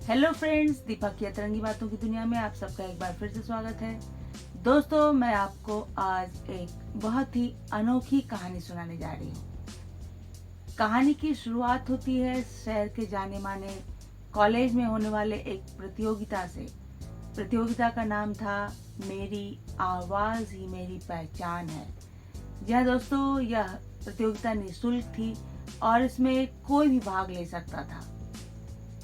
Hello friends, Deepa की अतरंगी बातों की दुनिया में आप सबका एक बार फिर से स्वागत है। दोस्तों, मैं आपको आज एक बहुत ही अनोखी कहानी सुनाने जा रही हूँ। कहानी की शुरुआत होती है शहर के जाने माने कॉलेज में होने वाले एक प्रतियोगिता से। प्रतियोगिता का नाम था मेरी आवाज़ ही मेरी पहचान है। जी हाँ दोस्तों, यह प्रतियोगिता निःशुल्क थी और इसमें कोई भी भाग ले सकता था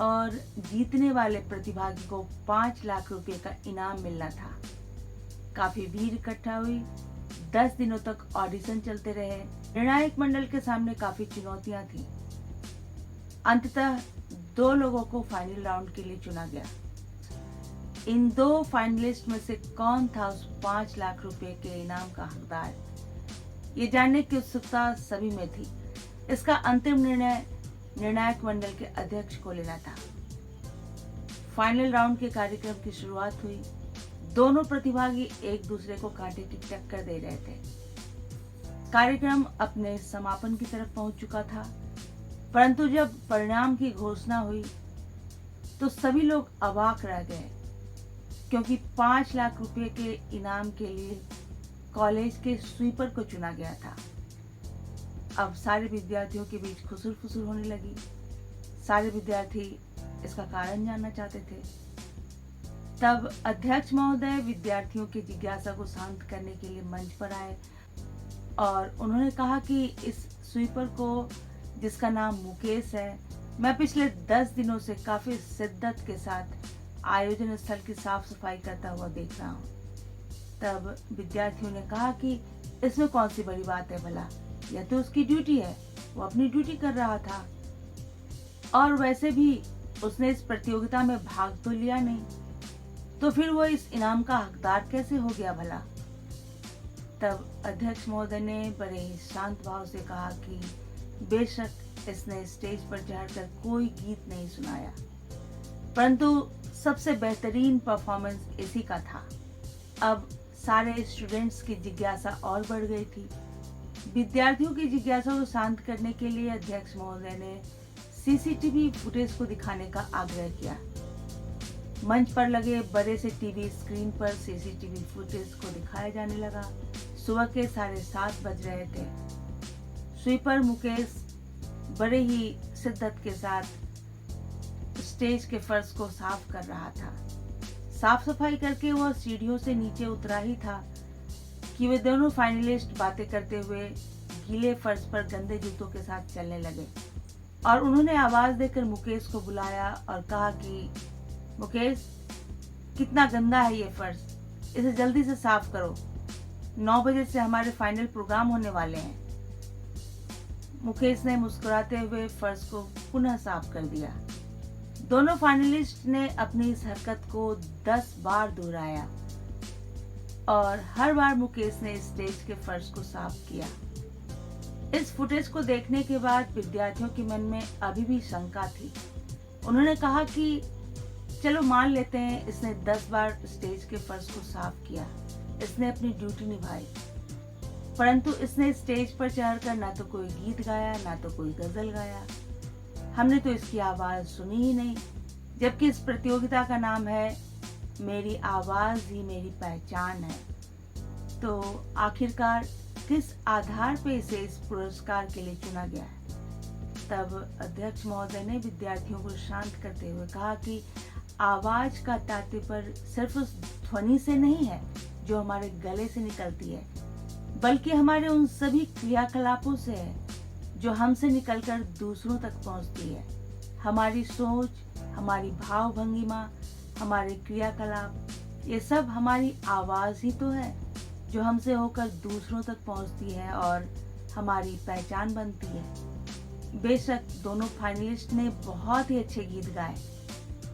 और जीतने वाले प्रतिभागी को 5 लाख रुपए का इनाम मिलना था। काफी भीड़ इकट्ठा हुई। 10 दिनों तक ऑडिशन चलते रहे। निर्णायक मंडल के सामने काफी चुनौतियां थी। अंततः 2 लोगों को फाइनल राउंड के लिए चुना गया। इन 2 फाइनलिस्ट में से कौन था उस 5 लाख रुपए के इनाम का हकदार, ये जानने की उत्सुकता सभी में थी। इसका अंतिम निर्णय निर्णायक मंडल के अध्यक्ष को लेना था। फाइनल राउंड के कार्यक्रम की शुरुआत हुई। दोनों प्रतिभागी एक दूसरे को कांटे की टक्कर दे रहे थे। कार्यक्रम अपने समापन की तरफ पहुंच चुका था, परंतु जब परिणाम की घोषणा हुई तो सभी लोग अवाक रह गए, क्योंकि 5 लाख रुपए के इनाम के लिए कॉलेज के स्वीपर को चुना गया था। अब सारे विद्यार्थियों के बीच खुसुर फुसुर होने लगी। सारे विद्यार्थी इसका कारण जानना चाहते थे। तब अध्यक्ष महोदय विद्यार्थियों की जिज्ञासा को शांत करने के लिए मंच पर आए और उन्होंने कहा कि इस स्वीपर को, जिसका नाम मुकेश है, मैं पिछले 10 दिनों से काफी शिद्दत के साथ आयोजन स्थल की साफ सफाई करता हुआ देख रहा हूँ। तब विद्यार्थियों ने कहा कि इसमें कौन सी बड़ी बात है भला, यह तो उसकी ड्यूटी है, वो अपनी ड्यूटी कर रहा था और वैसे भी उसने इस प्रतियोगिता में भाग तो लिया नहीं, तो फिर वो इस इनाम का हकदार कैसे हो गया भला। तब अध्यक्ष महोदय ने बड़े ही शांत भाव से कहा कि बेशक इसने स्टेज पर चढ़कर कोई गीत नहीं सुनाया, परंतु सबसे बेहतरीन परफॉर्मेंस इसी का था। अब सारे स्टूडेंट्स की जिज्ञासा और बढ़ गई थी। विद्यार्थियों की जिज्ञासा को शांत करने के लिए अध्यक्ष महोदय ने सीसीटीवी फुटेज को दिखाने का आग्रह किया। मंच पर लगे बड़े से टीवी स्क्रीन पर सीसीटीवी फुटेज को दिखाया जाने लगा। सुबह के 7:30 बज रहे थे। स्वीपर मुकेश बड़े ही शिद्दत के साथ स्टेज के फर्श को साफ कर रहा था। साफ सफाई करके वह सीढ़ियों से नीचे उतरा ही था कि वे दोनों फाइनलिस्ट बातें करते हुए गीले फर्श पर गंदे जूतों के साथ चलने लगे और उन्होंने आवाज देकर मुकेश को बुलाया और कहा कि मुकेश, कितना गंदा है ये फर्श, इसे जल्दी से साफ करो। 9 बजे से हमारे फाइनल प्रोग्राम होने वाले हैं। मुकेश ने मुस्कुराते हुए फर्श को पुनः साफ कर दिया। दोनों फाइनलिस्ट ने अपनी इस हरकत को 10 बार दोहराया और हर बार मुकेश ने स्टेज के फर्श को साफ किया। इस फुटेज को देखने के बाद विद्यार्थियों के मन में अभी भी शंका थी। उन्होंने कहा कि चलो मान लेते हैं इसने 10 बार स्टेज के फर्श को साफ किया, इसने अपनी ड्यूटी निभाई, परंतु इसने स्टेज पर चढ़कर ना तो कोई गीत गाया ना तो कोई गजल गाया। हमने तो इसकी आवाज सुनी ही नहीं, जबकि इस प्रतियोगिता का नाम है मेरी आवाज ही मेरी पहचान है। तो आखिरकार किस आधार पे इसे इस पुरस्कार के लिए चुना गया है। तब अध्यक्ष महोदय ने विद्यार्थियों को शांत करते हुए कहा कि आवाज का तात्पर्य सिर्फ उस ध्वनि से नहीं है जो हमारे गले से निकलती है, बल्कि हमारे उन सभी क्रियाकलापों से है जो हमसे निकलकर दूसरों तक पहुंचती है। हमारी सोच, हमारी भाव भंगिमा, हमारे क्रियाकलाप, ये सब हमारी आवाज ही तो है जो हमसे होकर दूसरों तक पहुंचती है और हमारी पहचान बनती है। बेशक दोनों फाइनलिस्ट ने बहुत ही अच्छे गीत गाए,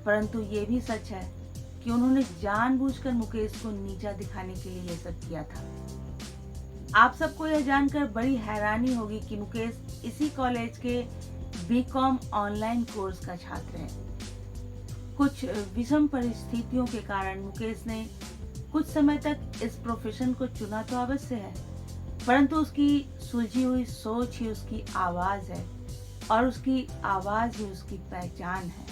परंतु ये भी सच है कि उन्होंने जानबूझकर मुकेश को नीचा दिखाने के लिए ये सब किया था। आप सबको यह जानकर बड़ी हैरानी होगी कि मुकेश इसी कॉलेज के बीकॉम ऑनलाइन कोर्स का छात्र है। कुछ विषम परिस्थितियों के कारण मुकेश ने कुछ समय तक इस प्रोफेशन को चुना तो अवश्य है, परंतु उसकी सुलझी हुई सोच ही उसकी आवाज है और उसकी आवाज ही उसकी पहचान है।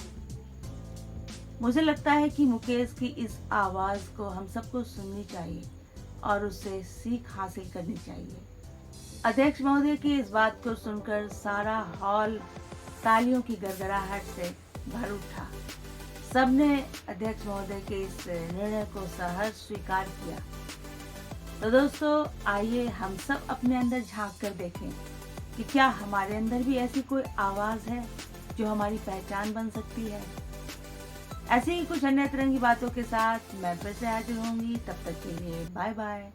मुझे लगता है कि मुकेश की इस आवाज़ को हम सबको सुननी चाहिए और उससे सीख हासिल करनी चाहिए। अध्यक्ष महोदय की इस बात को सुनकर सारा हॉल तालियों की गड़गड़ाहट से भर उठा। सबने अध्यक्ष महोदय के इस निर्णय को सहर्ष स्वीकार किया। तो दोस्तों, आइए हम सब अपने अंदर झांक कर देखें कि क्या हमारे अंदर भी ऐसी कोई आवाज़ है जो हमारी पहचान बन सकती है। ऐसे ही कुछ अन्य तरंगी बातों के साथ मैं फिर से हाजिर होंगी। तब तक के लिए बाय बाय।